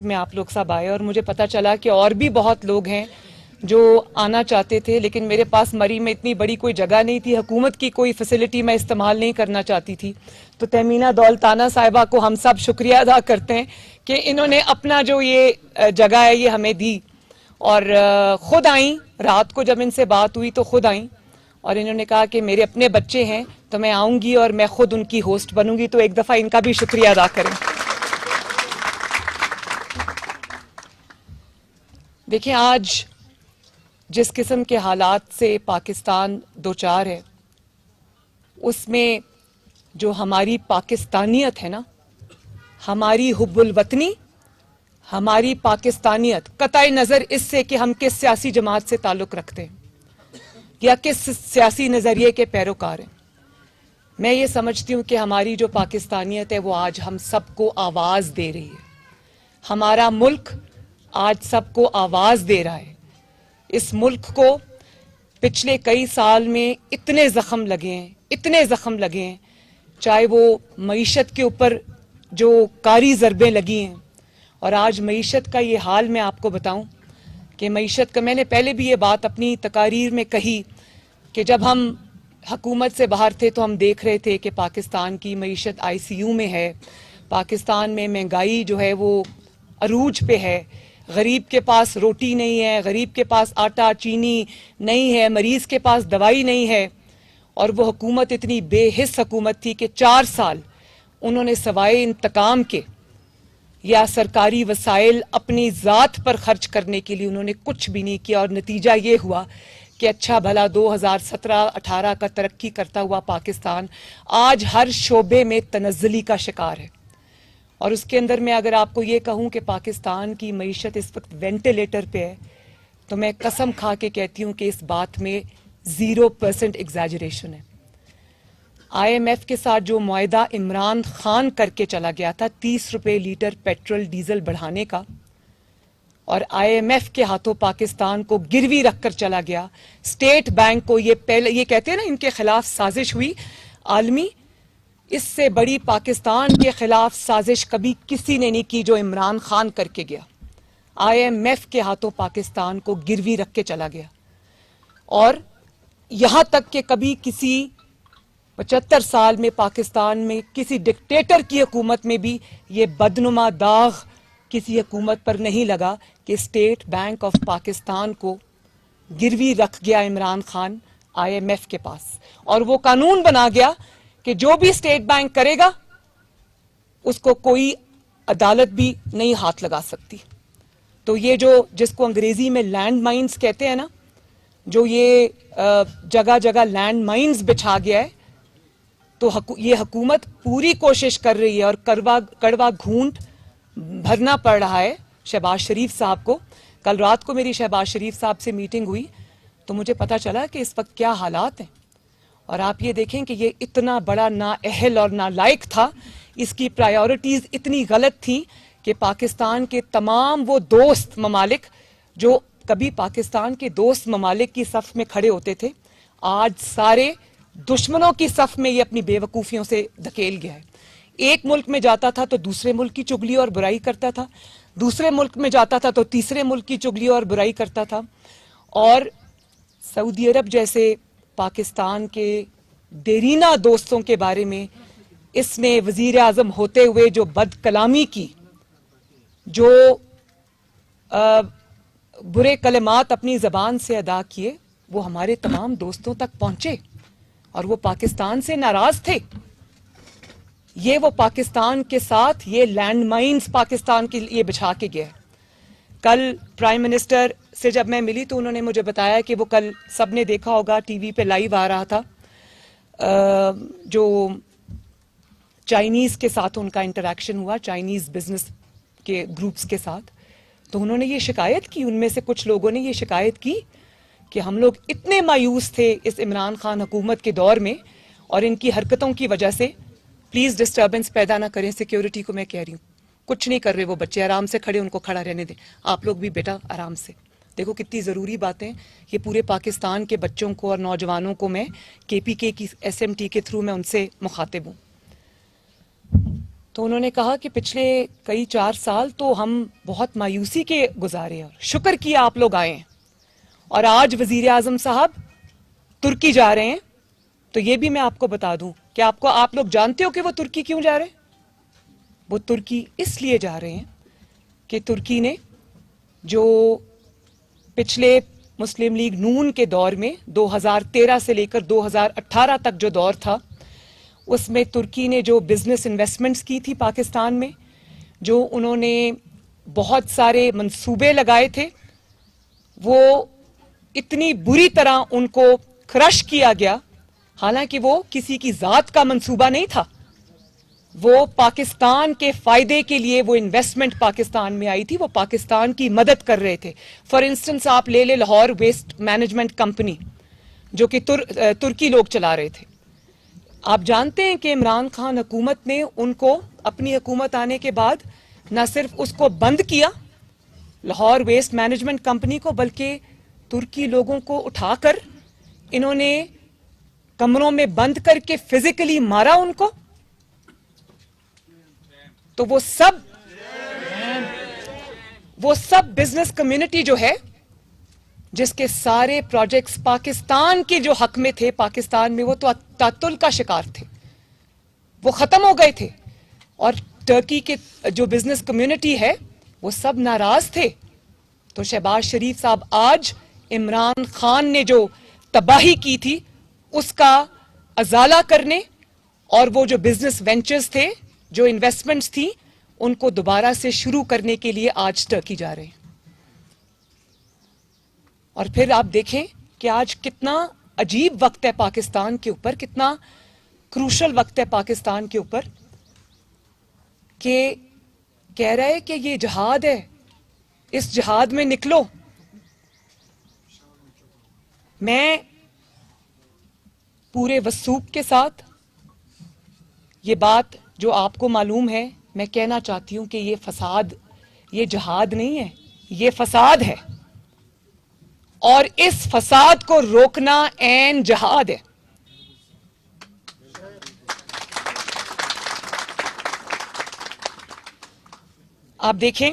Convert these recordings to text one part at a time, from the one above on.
میں آپ لوگ سب آئے اور مجھے پتا چلا کہ اور بھی بہت لوگ ہیں جو آنا چاہتے تھے، لیکن میرے پاس مری میں اتنی بڑی کوئی جگہ نہیں تھی، حکومت کی کوئی فیسلٹی میں استعمال نہیں کرنا چاہتی تھی۔ تو تہمینہ دولتانہ صاحبہ کو ہم سب شکریہ ادا کرتے ہیں کہ انہوں نے اپنا جو یہ جگہ ہے یہ ہمیں دی، اور خود آئیں۔ رات کو جب ان سے بات ہوئی تو خود آئیں اور انہوں نے کہا کہ میرے اپنے بچے ہیں تو میں آؤں گی اور میں خود ان کی ہوسٹ بنوں گی، تو ایک دفعہ ان کا بھی شکریہ ادا کریں۔ دیکھیں، آج جس قسم کے حالات سے پاکستان دوچار ہے، اس میں جو ہماری پاکستانیت ہے نا، ہماری حب الوطنی، ہماری پاکستانیت، قطع نظر اس سے کہ ہم کس سیاسی جماعت سے تعلق رکھتے ہیں یا کس سیاسی نظریے کے پیروکار ہیں، میں یہ سمجھتی ہوں کہ ہماری جو پاکستانیت ہے وہ آج ہم سب کو آواز دے رہی ہے۔ ہمارا ملک آج سب کو آواز دے رہا ہے۔ اس ملک کو پچھلے کئی سال میں اتنے زخم لگے ہیں، چاہے وہ معیشت کے اوپر جو کاری ضربیں لگی ہیں، اور آج معیشت کا یہ حال میں آپ کو بتاؤں کہ معیشت کا، میں نے پہلے بھی یہ بات اپنی تقاریر میں کہی کہ جب ہم حکومت سے باہر تھے تو ہم دیکھ رہے تھے کہ پاکستان کی معیشت ICU میں ہے، پاکستان میں مہنگائی جو ہے وہ عروج پہ ہے، غریب کے پاس روٹی نہیں ہے، غریب کے پاس آٹا چینی نہیں ہے، مریض کے پاس دوائی نہیں ہے، اور وہ حکومت اتنی بے حس حکومت تھی کہ 4 سال انہوں نے سوائے انتقام کے یا سرکاری وسائل اپنی ذات پر خرچ کرنے کے لیے انہوں نے کچھ بھی نہیں کیا، اور نتیجہ یہ ہوا کہ اچھا بھلا 2017-18 کا ترقی کرتا ہوا پاکستان آج ہر شعبے میں تنزلی کا شکار ہے۔ اور اس کے اندر میں اگر آپ کو یہ کہوں کہ پاکستان کی معیشت اس وقت وینٹیلیٹر پہ ہے، تو میں قسم کھا کے کہتی ہوں کہ اس بات میں 0% ایگزیجریشن ہے۔ IMF کے ساتھ جو معاہدہ عمران خان کر کے چلا گیا تھا 30 روپے لیٹر پیٹرول ڈیزل بڑھانے کا، اور IMF کے ہاتھوں پاکستان کو گروی رکھ کر چلا گیا، اسٹیٹ بینک کو یہ کہتے ہیں نا ان کے خلاف سازش ہوئی عالمی، اس سے بڑی پاکستان کے خلاف سازش کبھی کسی نے نہیں کی جو عمران خان کر کے گیا۔ IMF کے ہاتھوں پاکستان کو گروی رکھ کے چلا گیا، اور یہاں تک کہ کبھی کسی 75 سال میں پاکستان میں کسی ڈکٹیٹر کی حکومت میں بھی یہ بدنما داغ کسی حکومت پر نہیں لگا کہ اسٹیٹ بینک آف پاکستان کو گروی رکھ گیا عمران خان IMF کے پاس، اور وہ قانون بنا گیا کہ جو بھی اسٹیٹ بینک کرے گا اس کو کوئی عدالت بھی نہیں ہاتھ لگا سکتی۔ تو یہ جس کو انگریزی میں لینڈ مائنز کہتے ہیں نا، جو یہ جگہ جگہ لینڈ مائنز بچھا گیا ہے، تو یہ حکومت پوری کوشش کر رہی ہے اور کڑوا گھونٹ بھرنا پڑ رہا ہے شہباز شریف صاحب کو۔ کل رات کو میری شہباز شریف صاحب سے میٹنگ ہوئی تو مجھے پتا چلا کہ اس وقت کیا حالات ہیں، اور آپ یہ دیکھیں کہ یہ اتنا بڑا نااہل اور نالائق تھا، اس کی پرائیورٹیز اتنی غلط تھیں کہ پاکستان کے تمام وہ دوست ممالک جو کبھی پاکستان کے دوست ممالک کی صف میں کھڑے ہوتے تھے، آج سارے دشمنوں کی صف میں یہ اپنی بے وقوفیوں سے دھکیل گیا ہے۔ ایک ملک میں جاتا تھا تو دوسرے ملک کی چگلی اور برائی کرتا تھا، دوسرے ملک میں جاتا تھا تو تیسرے ملک کی چگلی اور برائی کرتا تھا، اور سعودی عرب جیسے پاکستان کے دیرینہ دوستوں کے بارے میں اس نے وزیر اعظم ہوتے ہوئے جو بد کلامی کی، جو برے کلمات اپنی زبان سے ادا کیے، وہ ہمارے تمام دوستوں تک پہنچے اور وہ پاکستان سے ناراض تھے۔ وہ پاکستان کے ساتھ یہ لینڈ مائنز پاکستان کے لیے بچھا کے گیا۔ کل پرائم منسٹر سے جب میں ملی تو انہوں نے مجھے بتایا کہ وہ کل سب نے دیکھا ہوگا ٹی وی پہ لائیو آ رہا تھا، جو چائنیز کے ساتھ ان کا انٹریکشن ہوا، چائنیز بزنس کے گروپس کے ساتھ، تو انہوں نے یہ شکایت کی، ان میں سے کچھ لوگوں نے یہ شکایت کی کہ ہم لوگ اتنے مایوس تھے اس عمران خان حکومت کے دور میں، اور ان کی حرکتوں کی وجہ سے پلیز ڈسٹربنس پیدا نہ کریں، سیکیورٹی کو میں کہہ رہی ہوں، کچھ نہیں کر رہے وہ بچے، آرام سے کھڑے، ان کو کھڑا رہنے دیں، آپ لوگ بھی بیٹا آرام سے۔ دیکھو کتنی ضروری باتیں، یہ پورے پاکستان کے بچوں کو اور نوجوانوں کو میں KPK کی SMT کے تھرو میں ان سے مخاطب ہوں۔ تو انہوں نے کہا کہ پچھلے کئی 4 سال تو ہم بہت مایوسی کے گزارے اور شکر کیا آپ لوگ آئے ہیں، اور آج وزیر اعظم صاحب ترکی جا رہے ہیں. تو یہ بھی میں آپ کو بتا دوں کہ آپ لوگ جانتے ہو کہ وہ ترکی کیوں جا رہے ہیں؟ وہ ترکی اس لیے جا رہے ہیں کہ ترکی نے جو پچھلے مسلم لیگ نون کے دور میں 2013 سے لے کر 2018 تک جو دور تھا، اس میں ترکی نے جو بزنس انویسٹمنٹس کی تھی پاکستان میں، جو انہوں نے بہت سارے منصوبے لگائے تھے، وہ اتنی بری طرح ان کو کرش کیا گیا. حالانکہ وہ کسی کی ذات کا منصوبہ نہیں تھا، وہ پاکستان کے فائدے کے لیے وہ انویسٹمنٹ پاکستان میں آئی تھی، وہ پاکستان کی مدد کر رہے تھے. فار انسٹنس آپ لے لے لاہور ویسٹ مینجمنٹ کمپنی جو کہ ترکی لوگ چلا رہے تھے. آپ جانتے ہیں کہ عمران خان حکومت نے ان کو اپنی حکومت آنے کے بعد نہ صرف اس کو بند کیا لاہور ویسٹ مینجمنٹ کمپنی کو، بلکہ ترکی لوگوں کو اٹھا کر انہوں نے کمروں میں بند کر کے فزیکلی مارا ان کو. تو وہ سب بزنس کمیونٹی جو ہے، جس کے سارے پروجیکٹس پاکستان کے جو حق میں تھے، پاکستان میں وہ تو تعطل کا شکار تھے، وہ ختم ہو گئے تھے. اور ٹرکی کے جو بزنس کمیونٹی ہے وہ سب ناراض تھے. تو شہباز شریف صاحب آج عمران خان نے جو تباہی کی تھی اس کا ازالہ کرنے، اور وہ جو بزنس وینچرز تھے، جو انویسٹمنٹس تھیں، ان کو دوبارہ سے شروع کرنے کے لیے آج ٹرکی جا رہے ہیں. اور پھر آپ دیکھیں کہ آج کتنا عجیب وقت ہے پاکستان کے اوپر، کتنا کروشل وقت ہے پاکستان کے اوپر، کہ کہہ رہا ہے کہ یہ جہاد ہے، اس جہاد میں نکلو. میں پورے وثوق کے ساتھ یہ بات جو آپ کو معلوم ہے میں کہنا چاہتی ہوں کہ یہ فساد، یہ جہاد نہیں ہے، یہ فساد ہے، اور اس فساد کو روکنا عین جہاد ہے. آپ دیکھیں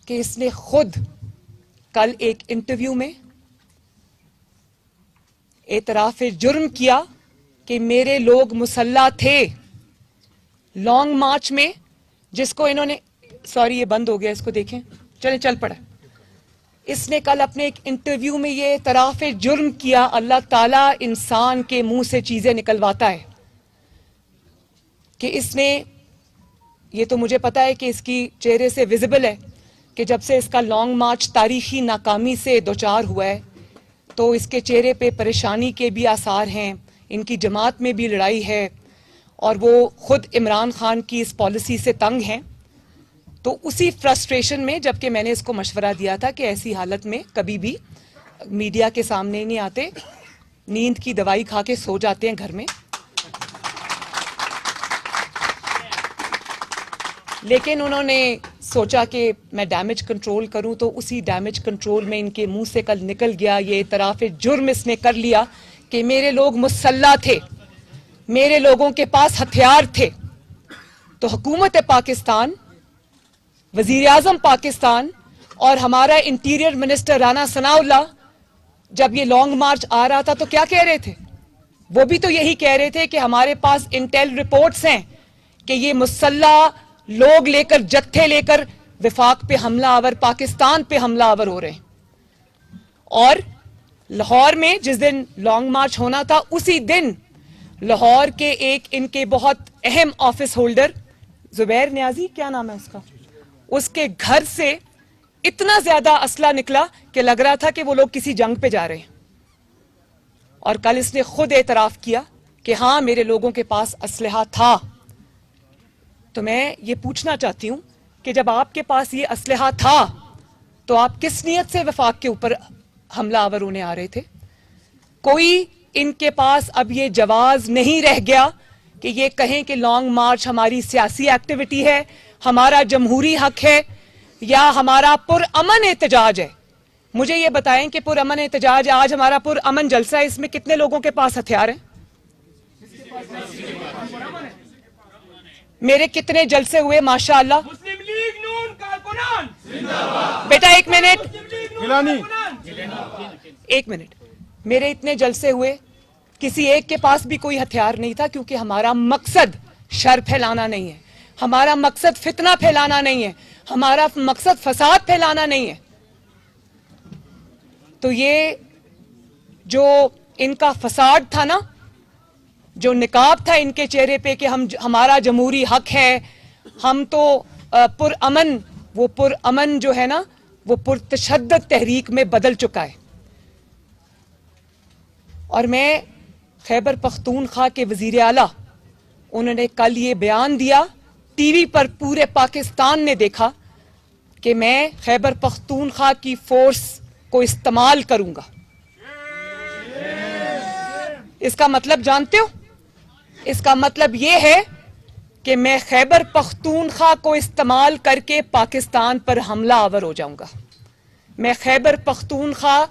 کہ اس نے خود کل ایک انٹرویو میں اعتراف جرم کیا کہ میرے لوگ مسلح تھے لانگ مارچ میں، جس کو انہوں نے، سوری یہ بند ہو گیا، اس کو دیکھیں، چلیں چل پڑا. اس نے کل اپنے ایک انٹرویو میں یہ اعتراف جرم کیا. اللہ تعالیٰ انسان کے منہ سے چیزیں نکلواتا ہے کہ اس نے، یہ تو مجھے پتا ہے کہ اس کی چہرے سے ویزیبل ہے کہ جب سے اس کا لانگ مارچ تاریخی ناکامی سے دوچار ہوا ہے تو اس کے چہرے پہ پریشانی کے بھی آثار ہیں، ان کی جماعت میں بھی لڑائی ہے، اور وہ خود عمران خان کی اس پالیسی سے تنگ ہیں. تو اسی فرسٹریشن میں، جبکہ میں نے اس کو مشورہ دیا تھا کہ ایسی حالت میں کبھی بھی میڈیا کے سامنے نہیں آتے، نیند کی دوائی کھا کے سو جاتے ہیں گھر میں، لیکن انہوں نے سوچا کہ میں ڈیمیج کنٹرول کروں، تو اسی ڈیمیج کنٹرول میں ان کے منہ سے کل نکل گیا یہ اعتراف جرم. اس نے کر لیا کہ میرے لوگ مسلح تھے، میرے لوگوں کے پاس ہتھیار تھے. تو حکومت پاکستان، وزیر اعظم پاکستان اور ہمارا انٹیریئر منسٹر رانا ثناء اللہ جب یہ لانگ مارچ آ رہا تھا تو کیا کہہ رہے تھے؟ وہ بھی تو یہی کہہ رہے تھے کہ ہمارے پاس انٹیل رپورٹس ہیں کہ یہ مسلح لوگ لے کر، جتھے لے کر وفاق پہ حملہ آور، پاکستان پہ حملہ آور ہو رہے ہیں. اور لاہور میں جس دن لانگ مارچ ہونا تھا، اسی دن لاہور کے ایک ان کے بہت اہم آفس ہولڈر زبیر نیازی، کیا نام ہے اس کا، اس کے گھر سے اتنا زیادہ اسلحہ نکلا کہ لگ رہا تھا کہ وہ لوگ کسی جنگ پہ جا رہے ہیں. اور کل اس نے خود اعتراف کیا کہ ہاں میرے لوگوں کے پاس اسلحہ تھا. تو میں یہ پوچھنا چاہتی ہوں کہ جب آپ کے پاس یہ اسلحہ تھا تو آپ کس نیت سے وفاق کے اوپر حملہ آور ہونے آ رہے تھے؟ کوئی ان کے پاس اب یہ جواز نہیں رہ گیا کہ یہ کہیں کہ لانگ مارچ ہماری سیاسی ایکٹیویٹی ہے، ہمارا جمہوری حق ہے، یا ہمارا پرامن احتجاج ہے. مجھے یہ بتائیں کہ پرامن احتجاج، آج ہمارا پرامن جلسہ ہے، اس میں کتنے لوگوں کے پاس ہتھیار ہیں؟ میرے کتنے جلسے ہوئے ماشاءاللہ. مسلم لیگ نون کارکنان بیٹا ایک منٹ, گیلانی ایک منٹ. میرے اتنے جلسے ہوئے, کسی ایک کے پاس بھی کوئی ہتھیار نہیں تھا, کیونکہ ہمارا مقصد شر پھیلانا نہیں ہے, ہمارا مقصد فتنہ پھیلانا نہیں ہے, ہمارا مقصد فساد پھیلانا نہیں ہے. تو یہ جو ان کا فساد تھا نا, جو نقاب تھا ان کے چہرے پہ کہ ہمارا جمہوری حق ہے, ہم تو پرامن, وہ پرامن جو ہے نا وہ پرتشدد تحریک میں بدل چکا ہے. اور میں خیبر پختونخوا کے وزیر اعلیٰ, انہوں نے کل یہ بیان دیا, ٹی وی پر پورے پاکستان نے دیکھا کہ میں خیبر پختونخوا کی فورس کو استعمال کروں گا. اس کا مطلب جانتے ہو؟ اس کا مطلب یہ ہے کہ میں خیبر پختونخوا کو استعمال کر کے پاکستان پر حملہ آور ہو جاؤں گا. میں خیبر پختونخوا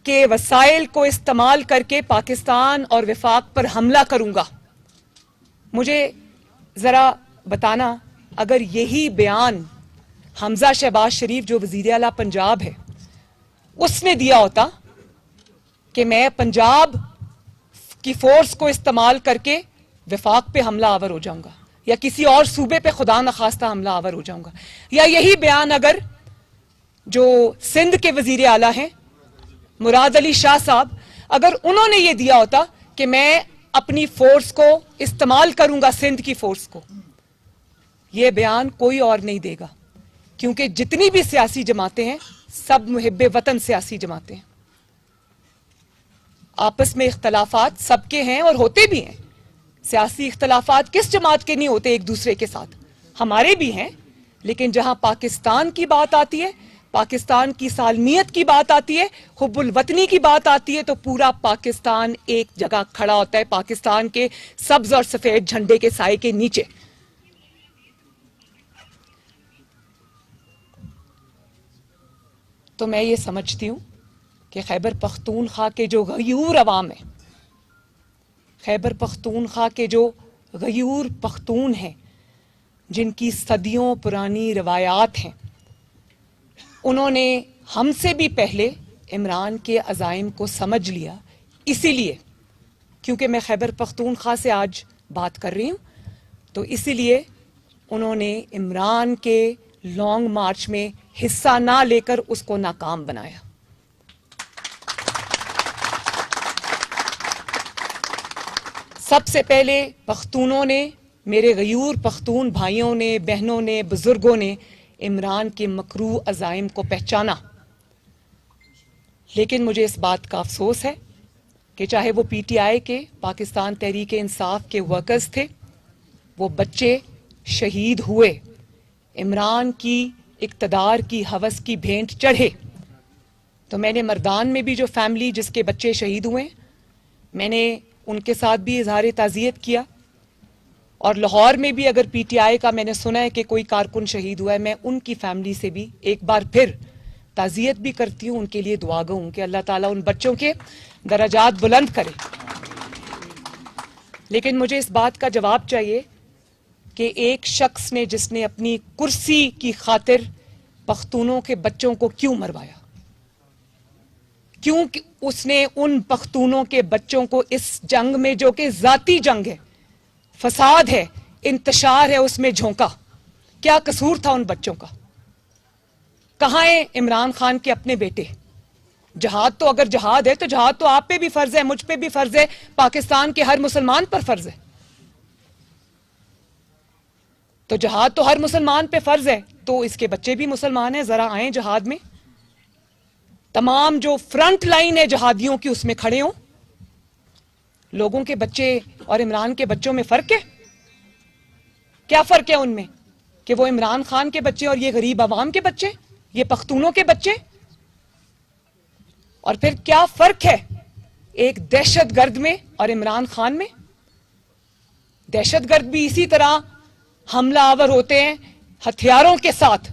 کے وسائل کو استعمال کر کے پاکستان اور وفاق پر حملہ کروں گا. مجھے ذرا بتانا, اگر یہی بیان حمزہ شہباز شریف جو وزیر اعلیٰ پنجاب ہے اس نے دیا ہوتا کہ میں پنجاب کی فورس کو استعمال کر کے وفاق پہ حملہ آور ہو جاؤں گا, یا کسی اور صوبے پہ خدا نخواستہ حملہ آور ہو جاؤں گا, یا یہی بیان اگر جو سندھ کے وزیر اعلیٰ ہیں مراد علی شاہ صاحب, اگر انہوں نے یہ دیا ہوتا کہ میں اپنی فورس کو استعمال کروں گا سندھ کی فورس کو, یہ بیان کوئی اور نہیں دے گا, کیونکہ جتنی بھی سیاسی جماعتیں ہیں سب محب وطن سیاسی جماعتیں ہیں. آپس میں اختلافات سب کے ہیں اور ہوتے بھی ہیں. سیاسی اختلافات کس جماعت کے نہیں ہوتے ایک دوسرے کے ساتھ, ہمارے بھی ہیں. لیکن جہاں پاکستان کی بات آتی ہے, پاکستان کی سالمیت کی بات آتی ہے, حب الوطنی کی بات آتی ہے, تو پورا پاکستان ایک جگہ کھڑا ہوتا ہے, پاکستان کے سبز اور سفید جھنڈے کے سائے کے نیچے. تو میں یہ سمجھتی ہوں کہ خیبر پختونخوا کے جو غیور عوام ہیں, خیبر پختونخوا کے جو غیور پختون ہیں, جن کی صدیوں پرانی روایات ہیں, انہوں نے ہم سے بھی پہلے عمران کے عزائم کو سمجھ لیا. اسی لیے کیونکہ میں خیبر پختونخوا سے آج بات کر رہی ہوں, تو اسی لیے انہوں نے عمران کے لانگ مارچ میں حصہ نہ لے کر اس کو ناکام بنایا. سب سے پہلے پختونوں نے, میرے غیور پختون بھائیوں نے, بہنوں نے, بزرگوں نے عمران کے مکروہ عزائم کو پہچانا. لیکن مجھے اس بات کا افسوس ہے کہ چاہے وہ پی ٹی آئی کے, پاکستان تحریک انصاف کے ورکرز تھے, وہ بچے شہید ہوئے, عمران کی اقتدار کی ہوس کی بھینٹ چڑھے. تو میں نے مردان میں بھی جو فیملی جس کے بچے شہید ہوئے, میں نے ان کے ساتھ بھی اظہار تعزیت کیا. اور لاہور میں بھی اگر پی ٹی آئی کا میں نے سنا ہے کہ کوئی کارکن شہید ہوا ہے, میں ان کی فیملی سے بھی ایک بار پھر تعزیت بھی کرتی ہوں, ان کے لیے دعا گو ہوں کہ اللہ تعالیٰ ان بچوں کے درجات بلند کرے. لیکن مجھے اس بات کا جواب چاہیے کہ ایک شخص نے جس نے اپنی کرسی کی خاطر پختونوں کے بچوں کو کیوں مروایا, کیوں اس نے ان پختونوں کے بچوں کو اس جنگ میں جو کہ ذاتی جنگ ہے, فساد ہے, انتشار ہے, اس میں جھونکا؟ کیا قصور تھا ان بچوں کا؟ کہاں ہیں عمران خان کے اپنے بیٹے؟ جہاد تو اگر جہاد ہے تو جہاد تو آپ پہ بھی فرض ہے, مجھ پہ بھی فرض ہے, پاکستان کے ہر مسلمان پر فرض ہے. تو جہاد تو ہر مسلمان پہ فرض ہے, تو اس کے بچے بھی مسلمان ہیں, ذرا آئیں جہاد میں. تمام جو فرنٹ لائن ہے جہادیوں کی اس میں کھڑے ہوں. لوگوں کے بچے اور عمران کے بچوں میں فرق ہے؟ کیا فرق ہے ان میں کہ وہ عمران خان کے بچے اور یہ غریب عوام کے بچے, یہ پختونوں کے بچے؟ اور پھر کیا فرق ہے ایک دہشت گرد میں اور عمران خان میں؟ دہشت گرد بھی اسی طرح حملہ آور ہوتے ہیں ہتھیاروں کے ساتھ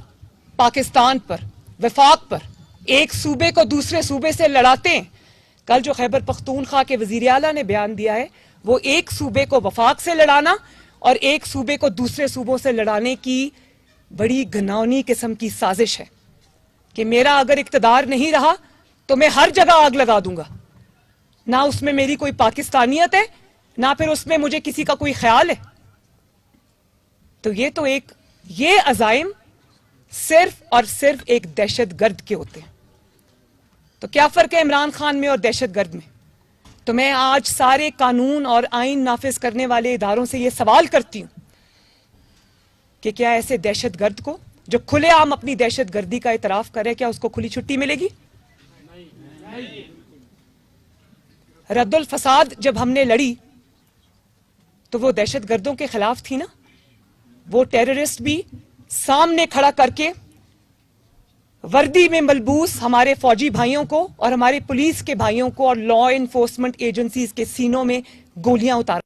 پاکستان پر, وفاق پر, ایک صوبے کو دوسرے صوبے سے لڑاتے ہیں. کل جو خیبر پختونخوا کے وزیر اعلیٰ نے بیان دیا ہے, وہ ایک صوبے کو وفاق سے لڑانا اور ایک صوبے کو دوسرے صوبوں سے لڑانے کی بڑی گھناؤنی قسم کی سازش ہے کہ میرا اگر اقتدار نہیں رہا تو میں ہر جگہ آگ لگا دوں گا. نہ اس میں میری کوئی پاکستانیت ہے، نہ پھر اس میں مجھے کسی کا کوئی خیال ہے. تو یہ عزائم صرف اور صرف ایک دہشت گرد کے ہوتے ہیں. تو کیا فرق ہے عمران خان میں اور دہشت گرد میں؟ تو میں آج سارے قانون اور آئین نافذ کرنے والے اداروں سے یہ سوال کرتی ہوں کہ کیا ایسے دہشت گرد کو جو کھلے عام اپنی دہشت گردی کا اعتراف کرے، کیا اس کو کھلی چھٹی ملے گی؟ رد الفساد جب ہم نے لڑی تو وہ دہشت گردوں کے خلاف تھی نا. وہ ٹیررسٹ بھی سامنے کھڑا کر کے وردی میں ملبوس ہمارے فوجی بھائیوں کو اور ہمارے پولیس کے بھائیوں کو اور لا انفورسمنٹ ایجنسیز کے سینوں میں گولیاں اتار.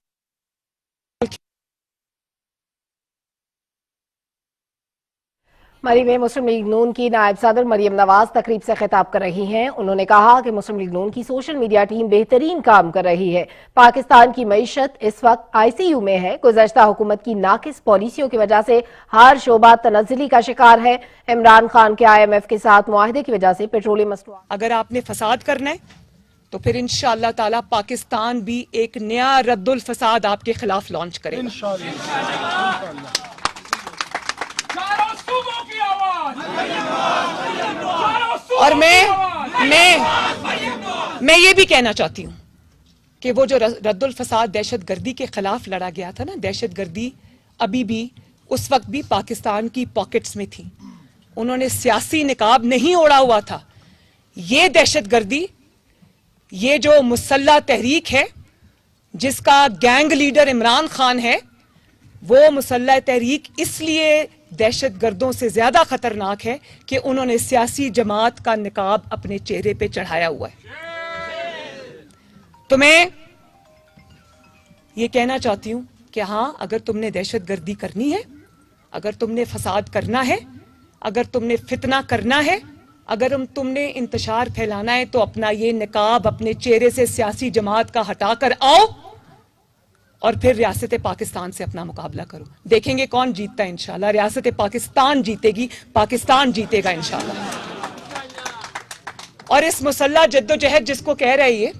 مری میں مسلم لیگ نون کی نائب صدر مریم نواز تقریب سے خطاب کر رہی ہیں. انہوں نے کہا کہ مسلم لیگ نون کی سوشل میڈیا ٹیم بہترین کام کر رہی ہے. پاکستان کی معیشت اس وقت ICU میں ہے. گزشتہ حکومت کی ناقص پالیسیوں کی وجہ سے ہر شعبہ تنزلی کا شکار ہے. عمران خان کے IMF کے ساتھ معاہدے کی وجہ سے پیٹرولیم مصنوعات. اگر آپ نے فساد کرنا ہے تو پھر انشاءاللہ تعالی پاکستان بھی ایک نیا رد الفساد آپ کے خلاف لانچ کرے گا. اور میں یہ بھی کہنا چاہتی ہوں کہ وہ جو رد الفساد دہشت گردی کے خلاف لڑا گیا تھا نا، دہشت گردی ابھی بھی اس وقت بھی پاکستان کی پاکٹس میں تھی. انہوں نے سیاسی نقاب نہیں اوڑا ہوا تھا. یہ دہشت گردی، یہ جو مسلح تحریک ہے جس کا گینگ لیڈر عمران خان ہے، وہ مسلح تحریک اس لیے دہشت گردوں سے زیادہ خطرناک ہے کہ انہوں نے سیاسی جماعت کا نقاب اپنے چہرے پہ چڑھایا ہوا ہے. تو میں یہ کہنا چاہتی ہوں کہ ہاں، اگر تم نے دہشت گردی کرنی ہے، اگر تم نے فساد کرنا ہے، اگر تم نے فتنہ کرنا ہے، اگر تم نے انتشار پھیلانا ہے، تو اپنا یہ نقاب اپنے چہرے سے سیاسی جماعت کا ہٹا کر آؤ اور پھر ریاست پاکستان سے اپنا مقابلہ کرو. دیکھیں گے کون جیتتا ہے انشاءاللہ. ریاست پاکستان جیتے گی، پاکستان جیتے گا انشاءاللہ. اور اس مسلح جدوجہد جس کو کہہ رہی ہے،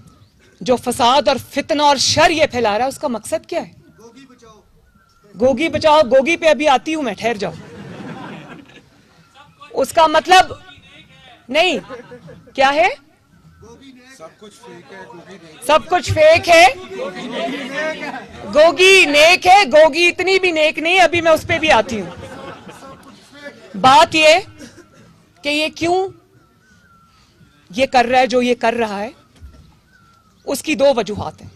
جو فساد اور فتنہ اور شر یہ پھیلا رہا ہے، اس کا مقصد کیا ہے؟ گوگی بچاؤ. گوگی پہ ابھی آتی ہوں میں، ٹھہر جاؤ. اس کا مطلب نہیں کیا ہے؟ سب کچھ فیک ہے. گوگی نیک ہے. گوگی اتنی بھی نیک نہیں، ابھی میں اس پہ بھی آتی ہوں. بات یہ کہ یہ کیوں یہ کر رہا ہے جو یہ کر رہا ہے، اس کی دو وجوہات ہیں.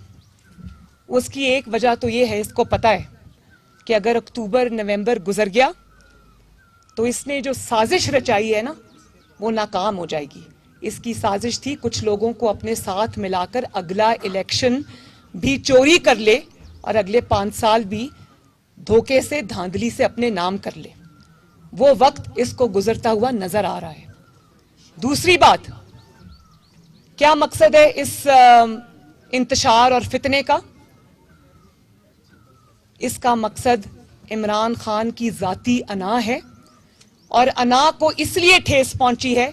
اس کی ایک وجہ تو یہ ہے، اس کو پتا ہے کہ اگر اکتوبر نومبر گزر گیا تو اس نے جو سازش رچائی ہے نا، وہ ناکام ہو جائے گی. اس کی سازش تھی کچھ لوگوں کو اپنے ساتھ ملا کر اگلا الیکشن بھی چوری کر لے اور اگلے 5 سال بھی دھوکے سے، دھاندلی سے اپنے نام کر لے. وہ وقت اس کو گزرتا ہوا نظر آ رہا ہے. دوسری بات، کیا مقصد ہے اس انتشار اور فتنے کا؟ اس کا مقصد عمران خان کی ذاتی انا ہے، اور انا کو اس لیے ٹھیس پہنچی ہے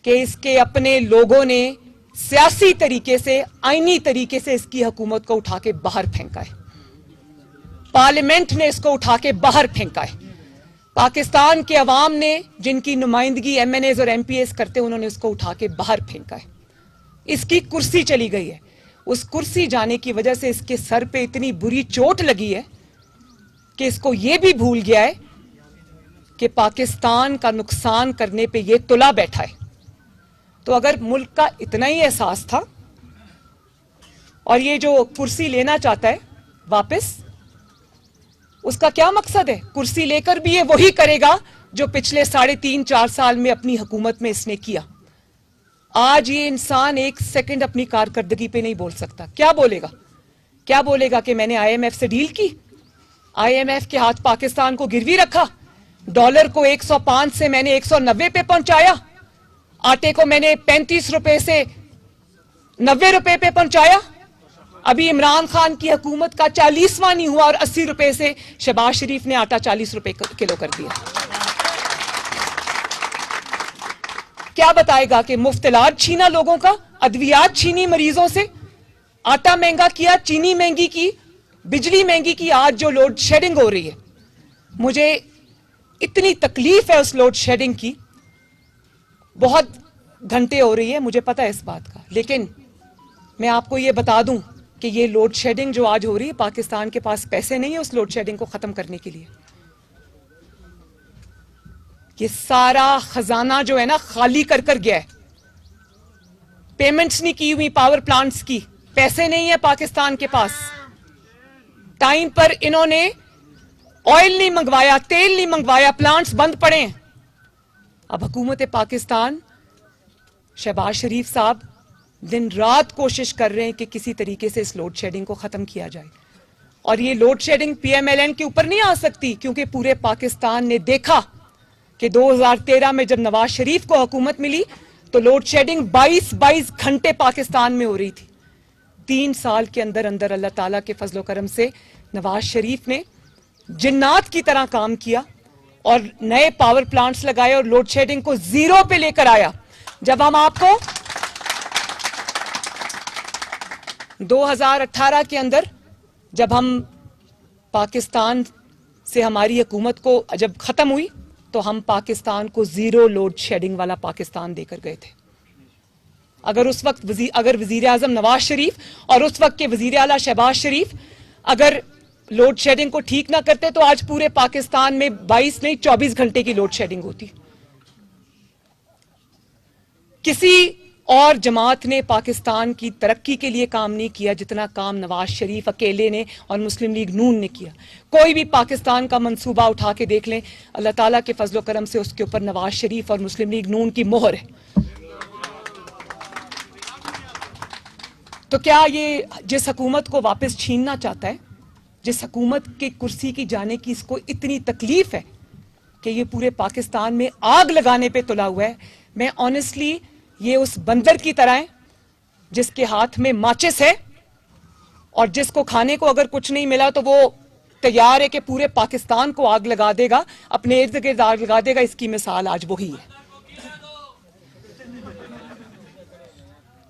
کہ اس کے اپنے لوگوں نے سیاسی طریقے سے، آئینی طریقے سے اس کی حکومت کو اٹھا کے باہر پھینکا ہے. پارلیمنٹ نے اس کو اٹھا کے باہر پھینکا ہے. پاکستان کے عوام نے جن کی نمائندگی MNAs اور MPAs کرتے، انہوں نے اس کو اٹھا کے باہر پھینکا ہے. اس کی کرسی چلی گئی ہے. اس کرسی جانے کی وجہ سے اس کے سر پہ اتنی بری چوٹ لگی ہے کہ اس کو یہ بھی بھول گیا ہے کہ پاکستان کا نقصان کرنے پہ یہ تلا بیٹھا ہے. تو اگر ملک کا اتنا ہی احساس تھا اور یہ جو کرسی لینا چاہتا ہے واپس، اس کا کیا مقصد ہے؟ کرسی لے کر بھی یہ وہی کرے گا جو پچھلے 3.5-4 سال میں اپنی حکومت میں اس نے کیا. آج یہ انسان ایک سیکنڈ اپنی کارکردگی پہ نہیں بول سکتا. کیا بولے گا؟ کیا بولے گا کہ میں نے IMF سے ڈیل کی، IMF کے ہاتھ پاکستان کو گروی رکھا، ڈالر کو 105 سے میں نے 190 پہ پہنچایا، آٹے کو میں نے 35 روپے سے 90 روپے پہ پہنچایا. ابھی عمران خان کی حکومت کا 40واں نہیں ہوا اور 80 روپے سے شہباز شریف نے آٹا 40 روپے کلو کر دیا. کیا بتائے گا کہ مفت علاج چھینا لوگوں کا, ادویات چھینی مریضوں سے, آٹا مہنگا کیا, چینی مہنگی کی, بجلی مہنگی کی. آج جو لوڈ شیڈنگ ہو رہی ہے, مجھے اتنی تکلیف ہے اس لوڈ شیڈنگ کی, بہت گھنٹے ہو رہی ہے, مجھے پتا ہے اس بات کا, لیکن میں آپ کو یہ بتا دوں کہ یہ لوڈ شیڈنگ جو آج ہو رہی ہے, پاکستان کے پاس پیسے نہیں ہیں اس لوڈ شیڈنگ کو ختم کرنے کے لیے. یہ سارا خزانہ جو ہے نا خالی کر گیا ہے. پیمنٹس نہیں کی ہوئی پاور پلانٹس کی, پیسے نہیں ہیں پاکستان کے پاس. ٹائم پر انہوں نے آئل نہیں منگوایا, تیل نہیں منگوایا, پلانٹس بند پڑے ہیں. اب حکومت پاکستان, شہباز شریف صاحب دن رات کوشش کر رہے ہیں کہ کسی طریقے سے اس لوڈ شیڈنگ کو ختم کیا جائے. اور یہ load shedding P M L N کے اوپر نہیں آ سکتی, کیونکہ پورے پاکستان نے دیکھا کہ 2013 میں جب نواز شریف کو حکومت ملی تو لوڈ شیڈنگ 22 گھنٹے پاکستان میں ہو رہی تھی. 3 سال کے اندر اندر اللہ تعالیٰ کے فضل و کرم سے نواز شریف نے جنات کی طرح کام کیا اور نئے پاور پلانٹس لگائے اور لوڈ شیڈنگ کو 0 پہ لے کر آیا. جب ہم آپ کو 2018 کے اندر جب ہم پاکستان سے ہماری حکومت کو جب ختم ہوئی تو ہم پاکستان کو 0 لوڈ شیڈنگ والا پاکستان دے کر گئے تھے. اگر اس وقت اگر وزیر اعظم نواز شریف اور اس وقت کے وزیر اعلیٰ شہباز شریف اگر لوڈ شیڈنگ کو ٹھیک نہ کرتے تو آج پورے پاکستان میں 22 نہیں 24 گھنٹے کی لوڈ شیڈنگ ہوتی. کسی اور جماعت نے پاکستان کی ترقی کے لیے کام نہیں کیا جتنا کام نواز شریف اکیلے نے اور مسلم لیگ نون نے کیا. کوئی بھی پاکستان کا منصوبہ اٹھا کے دیکھ لیں, اللہ تعالیٰ کے فضل و کرم سے اس کے اوپر نواز شریف اور مسلم لیگ نون کی مہر ہے. تو کیا یہ جس حکومت کو واپس چھیننا چاہتا ہے, جس حکومت کی کرسی کی جانے کی اس کو اتنی تکلیف ہے کہ یہ پورے پاکستان میں آگ لگانے پہ تلا ہوا ہے, میں آنیسٹلی یہ اس بندر کی طرح ہے جس کے ہاتھ میں ماچس ہے اور جس کو کھانے کو اگر کچھ نہیں ملا تو وہ تیار ہے کہ پورے پاکستان کو آگ لگا دے گا, اپنے ارد گرد آگ لگا دے گا. اس کی مثال آج وہی ہے.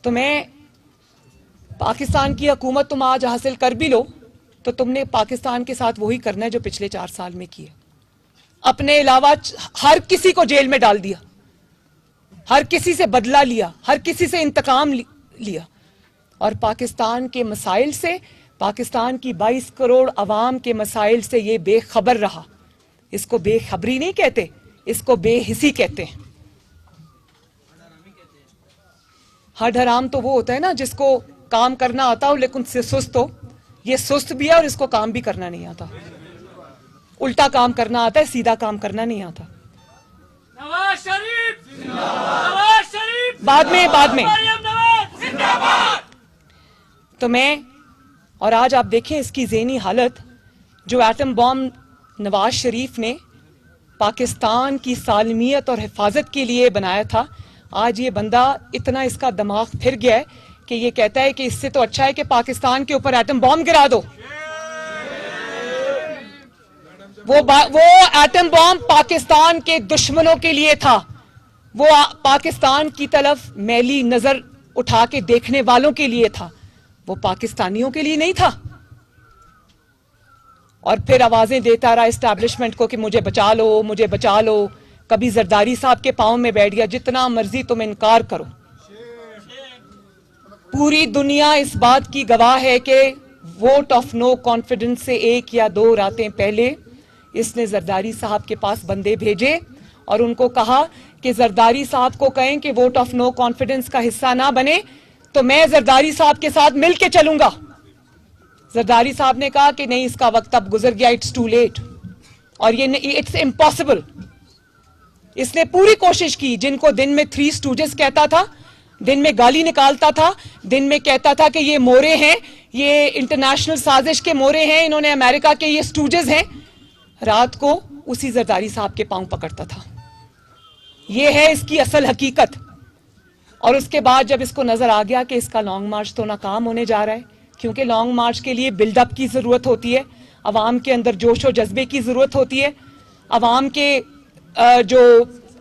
تو میں پاکستان کی حکومت تم آج حاصل کر بھی لو تو تم نے پاکستان کے ساتھ وہی کرنا ہے جو پچھلے 4 سال میں کیے. اپنے علاوہ ہر کسی کو جیل میں ڈال دیا, ہر کسی سے بدلہ لیا, ہر کسی سے انتقام لیا اور پاکستان کے مسائل سے, پاکستان کی 22 کروڑ عوام کے مسائل سے یہ بے خبر رہا. اس کو بے خبری نہیں کہتے, اس کو بے حسی کہتے ہیں. ہڈ حرام تو وہ ہوتا ہے نا جس کو کام کرنا آتا ہو لیکن سست ہو. یہ سست بھی ہے اور اس کو کام بھی کرنا نہیں آتا. الٹا کام کرنا آتا ہے, سیدھا کام کرنا نہیں آتا. نواز شریف نواز شریف بعد میں مریم نواز زندہ باد. تو میں اور آج آپ دیکھیں اس کی ذہنی حالت, جو ایٹم بام نواز شریف نے پاکستان کی سالمیت اور حفاظت کے لیے بنایا تھا, آج یہ بندہ اتنا اس کا دماغ پھر گیا ہے کہ یہ کہتا ہے کہ اس سے تو اچھا ہے کہ پاکستان کے اوپر ایٹم بام گرا دو. وہ ایٹم بام پاکستان کے دشمنوں کے لیے تھا, وہ پاکستان کی طرف میلی نظر اٹھا کے دیکھنے والوں کے لیے تھا, وہ پاکستانیوں کے لیے نہیں تھا. اور پھر آوازیں دیتا رہا اسٹیبلشمنٹ کو کہ مجھے بچا لو, مجھے بچا لو. کبھی زرداری صاحب کے پاؤں میں بیٹھ گیا, جتنا مرضی تم انکار کرو. پوری دنیا اس بات کی گواہ ہے کہ ووٹ آف نو کانفیڈنس سے 1 یا 2 راتیں پہلے اس نے زرداری صاحب کے پاس بندے بھیجے اور ان کو کہا کہ زرداری صاحب کو کہیں کہ ووٹ آف نو کانفیڈنس کا حصہ نہ بنے تو میں زرداری صاحب کے ساتھ مل کے چلوں گا. زرداری صاحب نے کہا کہ نہیں, اس کا وقت اب گزر گیا, اٹس ٹو لیٹ, اور یہ اٹس امپاسبل. اس نے پوری کوشش کی, جن کو دن میں 3 اسٹوجز کہتا تھا, دن میں گالی نکالتا تھا, دن میں کہتا تھا کہ یہ مورے ہیں, یہ انٹرنیشنل سازش کے مورے ہیں, انہوں نے امریکہ کے یہ اسٹوجز ہیں, رات کو اسی زرداری صاحب کے پاؤں پکڑتا تھا. یہ ہے اس کی اصل حقیقت. اور اس کے بعد جب اس کو نظر آ گیا کہ اس کا لانگ مارچ تو ناکام ہونے جا رہا ہے, کیونکہ لانگ مارچ کے لیے بلڈ اپ کی ضرورت ہوتی ہے, عوام کے اندر جوش و جذبے کی ضرورت ہوتی ہے, عوام کے جو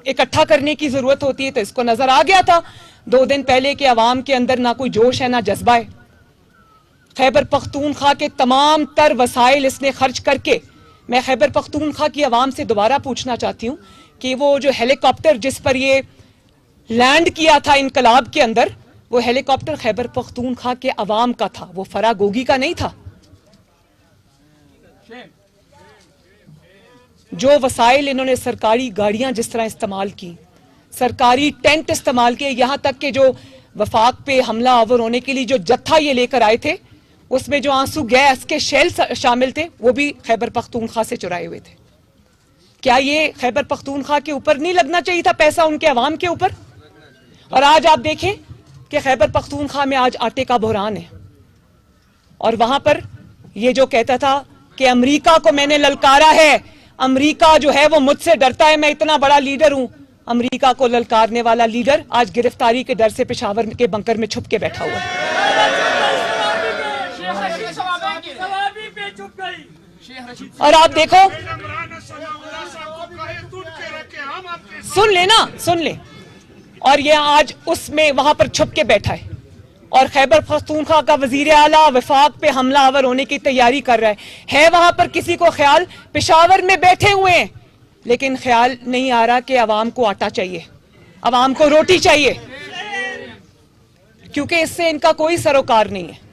اکٹھا کرنے کی ضرورت ہوتی ہے. تو اس کو نظر آ گیا تھا 2 دن پہلے کہ عوام کے اندر نہ کوئی جوش ہے نہ جذبہ ہے. خیبر پختونخوا کے تمام تر وسائل اس نے خرچ کر کے, میں خیبر پختونخوا کی عوام سے دوبارہ پوچھنا چاہتی ہوں کہ وہ جو ہیلی کاپٹر جس پر یہ لینڈ کیا تھا انقلاب کے اندر, وہ ہیلی کاپٹر خیبر پختونخوا کے عوام کا تھا, وہ فرا گوگی کا نہیں تھا. جو وسائل انہوں نے سرکاری گاڑیاں جس طرح استعمال کی, سرکاری ٹینٹ استعمال کیے, یہاں تک کہ جو وفاق پہ حملہ آور ہونے کے لیے جو جتھا یہ لے کر آئے تھے اس میں جو آنسو گیس کے شیل شامل تھے وہ بھی خیبر پختونخوا سے چرائے ہوئے تھے. کیا یہ خیبر پختونخوا کے اوپر نہیں لگنا چاہیے تھا پیسہ, ان کے عوام کے اوپر؟ اور آج آپ دیکھیں کہ خیبر پختونخوا میں آج آٹے کا بحران ہے, اور وہاں پر یہ جو کہتا تھا کہ امریکہ کو میں نے للکارا ہے, امریکہ جو ہے وہ مجھ سے ڈرتا ہے, میں اتنا بڑا لیڈر ہوں, امریکہ کو للکارنے والا لیڈر آج گرفتاری کے ڈر سے پشاور کے بنکر میں چھپ کے بیٹھا ہوا ہے. اور آپ دیکھو, سن لیں, اور یہ آج اس میں وہاں پر چھپ کے بیٹھا ہے, اور خیبر پختونخوا کا وزیر اعلیٰ وفاق پہ حملہ آور ہونے کی تیاری کر رہا ہے. وہاں پر کسی کو خیال, پشاور میں بیٹھے ہوئے ہیں لیکن خیال نہیں آ رہا کہ عوام کو آٹا چاہیے, عوام کو روٹی چاہیے, کیونکہ اس سے ان کا کوئی سروکار نہیں ہے.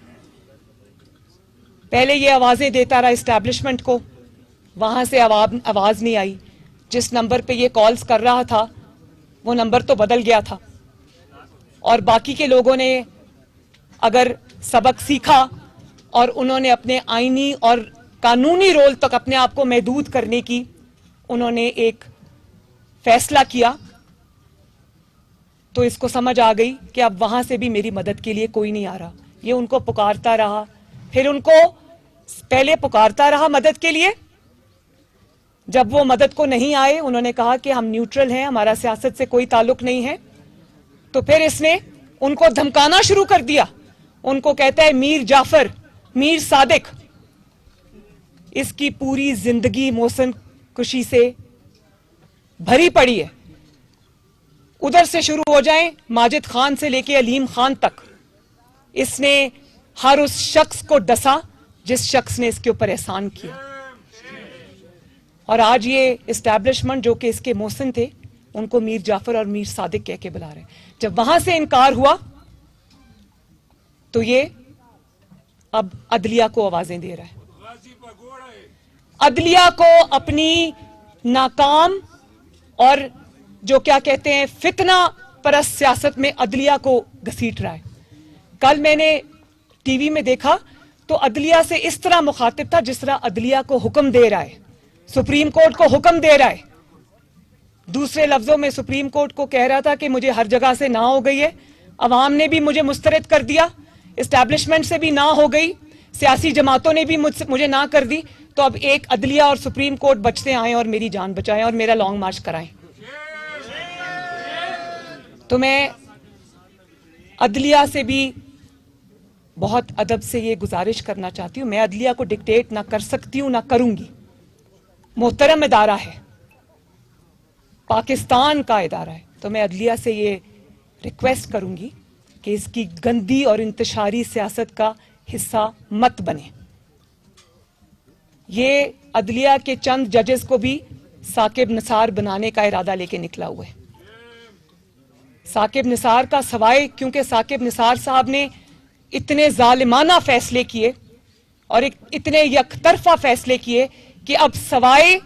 پہلے یہ آوازیں دیتا رہا اسٹیبلشمنٹ کو, وہاں سے آواز نہیں آئی. جس نمبر پہ یہ کالز کر رہا تھا وہ نمبر تو بدل گیا تھا, اور باقی کے لوگوں نے اگر سبق سیکھا اور انہوں نے اپنے آئینی اور قانونی رول تک اپنے آپ کو محدود کرنے کی انہوں نے ایک فیصلہ کیا, تو اس کو سمجھ آ گئی کہ اب وہاں سے بھی میری مدد کے لیے کوئی نہیں آ رہا. یہ ان کو پکارتا رہا, پھر ان کو پہلے پکارتا رہا مدد کے لیے, جب وہ مدد کو نہیں آئے انہوں نے کہا کہ ہم نیوٹرل ہیں, ہمارا سیاست سے کوئی تعلق نہیں ہے. تو پھر اس نے ان کو دھمکانا شروع کر دیا, ان کو کہتا ہے میر جعفر, میر صادق. اس کی پوری زندگی محسن کشی سے بھری پڑی ہے. ادھر سے شروع ہو جائیں, ماجد خان سے لے کے علیم خان تک, اس نے ہر اس شخص کو ڈسا جس شخص نے اس کے اوپر احسان کیا. اور آج یہ اسٹیبلشمنٹ جو کہ اس کے محسن تھے ان کو میر جعفر اور میر صادق کہہ کے بلا رہے ہیں. جب وہاں سے انکار ہوا تو یہ اب عدلیہ کو آوازیں دے رہا ہے. عدلیہ کو اپنی ناکام اور جو کیا کہتے ہیں فتنہ پرست سیاست میں عدلیہ کو گھسیٹ رہا ہے. کل میں نے ٹی وی میں دیکھا تو عدلیہ سے اس طرح مخاطب تھا جس طرح عدلیہ کو حکم دے رہا ہے, سپریم کورٹ کو حکم دے رہا ہے. دوسرے لفظوں میں سپریم کورٹ کو کہہ رہا تھا کہ مجھے ہر جگہ سے نہ ہو گئی ہے, عوام نے بھی مجھے مسترد کر دیا, اسٹیبلشمنٹ سے بھی نہ ہو گئی, سیاسی جماعتوں نے بھی مجھے نہ کر دی, تو اب ایک عدلیہ اور سپریم کورٹ بچتے آئیں اور میری جان بچائیں اور میرا لانگ مارچ کرائیں. تو میں عدلیہ سے بھی بہت ادب سے یہ گزارش کرنا چاہتی ہوں, میں عدلیہ کو ڈکٹیٹ نہ کر سکتی ہوں نہ کروں گی. محترم ادارہ ہے, پاکستان کا ادارہ ہے, تو میں عدلیہ سے یہ ریکویسٹ کروں گی کہ اس کی گندی اور انتشاری سیاست کا حصہ مت بنے. یہ عدلیہ کے چند ججز کو بھی ثاقب نثار بنانے کا ارادہ لے کے نکلا ہوا ہے. ثاقب نثار کا سوائے, کیونکہ ثاقب نثار صاحب نے اتنے ظالمانہ فیصلے کیے اور اتنے یک طرفہ فیصلے کیے کہ اب سوائے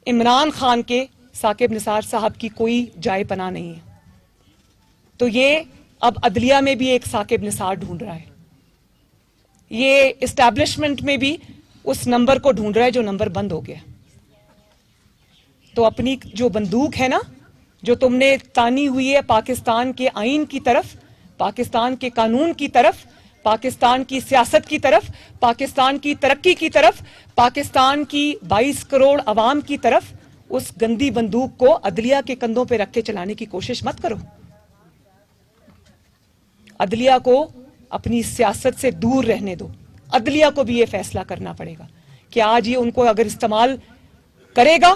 عمران خان کے ثاقب نثار صاحب کی کوئی جائے پناہ نہیں ہے. تو یہ اب عدلیہ میں بھی ایک ثاقب نثار ڈھونڈ رہا ہے, یہ اسٹیبلشمنٹ میں بھی اس نمبر کو ڈھونڈ رہا ہے جو نمبر بند ہو گیا. تو اپنی جو بندوق ہے نا, جو تم نے تانی ہوئی ہے پاکستان کے آئین کی طرف, پاکستان کے قانون کی طرف, پاکستان کی سیاست کی طرف, پاکستان کی ترقی کی طرف, پاکستان کی 22 کروڑ عوام کی طرف, اس گندی بندوق کو عدلیہ کے کندھوں پہ رکھ کے چلانے کی کوشش مت کرو. عدلیہ کو اپنی سیاست سے دور رہنے دو. عدلیہ کو بھی یہ فیصلہ کرنا پڑے گا کہ آج یہ ان کو اگر استعمال کرے گا